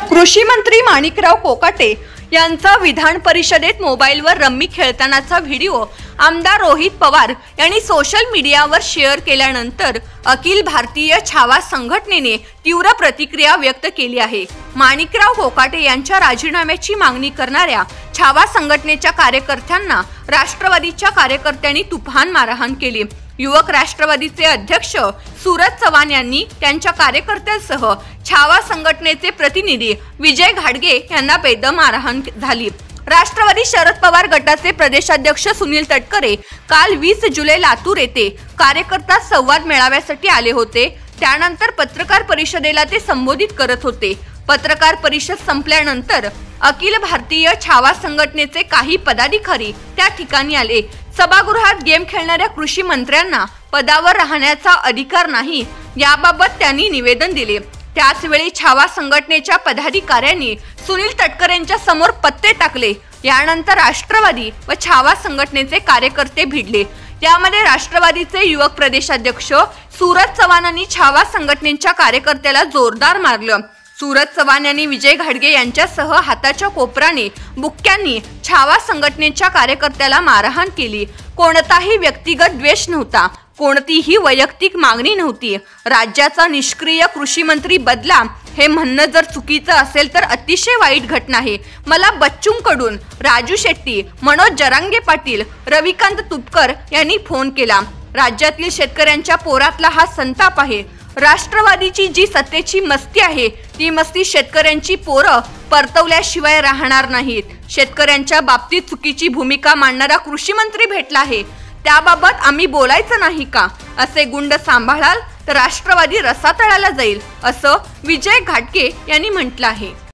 कृषी मंत्री माणिकराव कोकाटे यांचा विधान परिषदेत मोबाईलवर रम्मी खेळतानाचा व्हिडिओ आमदार रोहित पवार यांनी सोशल मीडियावर शेअर केल्यानंतर अखिल भारतीय छावा संघटनेने तीव्र प्रतिक्रिया व्यक्त केली आहे। माणिकराव कोकाटे यांच्या राजीनाम्याची मागणी करणाऱ्या छावा संघटनेच्या कार्यकर्त्यांना राष्ट्रवादीच्या कार्यकर्त्यांनी तुफान मारहाण केली। युवक राष्ट्रवादीचे अध्यक्ष सूरज चव्हाण यांनी त्यांच्या कार्यकर्त्यांसह छावा संघटनेचे प्रतिनिधी विजय घाडगे यांना बेदम मारहाण झाली। राष्ट्रवादी शरद पवार गटाचे प्रदेशाध्यक्ष सुनील तटकरे काल 20 जुलै लातूर येथे कार्यकर्ता संवाद मेळाव्यासाठी आले होते। त्यानंतर पत्रकार परिषदेला ते संबोधित करत होते। पत्रकार परिषद संपल्यानंतर अखिल भारतीय छावा संघटनेचे काही पदाधिकारी त्या ठिकाणी आले। सभागृहात गेम खेळणाऱ्या कृषी मंत्र्यांना पदावर राहण्याचा अधिकार नाही याबाबत त्यांनी निवेदन दिले। त्याचवेळी छावा संघटनेच्या पदाधिकाऱ्यांनी सुनील तटकरेंच्या समोर पत्ते टाकले। यानंतर राष्ट्रवादी व छावा संघटनेचे कार्यकर्ते भिडले। त्यामध्ये राष्ट्रवादीचे युवक प्रदेशाध्यक्ष सूरज चव्हाण यांनी छावा संघटनेच्या कार्यकर्त्याला जोरदार मारलं। सूरज चव्हाण यांनी विजय घाडगे यांच्यासह हाताच्या कोपराने बुक्क्यांनी छावा संघटनेच्या कार्यकर्त्याला मारहाण केली। कोणताही व्यक्तिगत द्वेष नव्हता, कोणतीही वैयक्तिक मागणी नव्हती। राज्याचा निष्क्रिय कृषी मंत्री बदला हे म्हणणं जर चुकीचं असेल तर अतिशय वाईट घटना आहे। मला बच्चूंकडून राजू शेट्टी, मनोज जरांगे पाटील, रविकांत तुपकर यांनी फोन केला। राज्यातील शेतकऱ्यांच्या पोरातला हा संताप आहे। राष्ट्रवादीची जी सत्तेची मस्ती आहे ती मस्ती शेतकऱ्यांची पोरं परतवल्याशिवाय राहणार नाहीत। शेतकऱ्यांच्या बाबतीत चुकीची भूमिका मांडणारा कृषी मंत्री भेटला आहे, त्याबाबत आम्ही बोलायचं नाही का? असे गुंड सांभाळाल तर राष्ट्रवादी रसातळाला जाईल, असं विजय घाडगे यांनी म्हटलं आहे।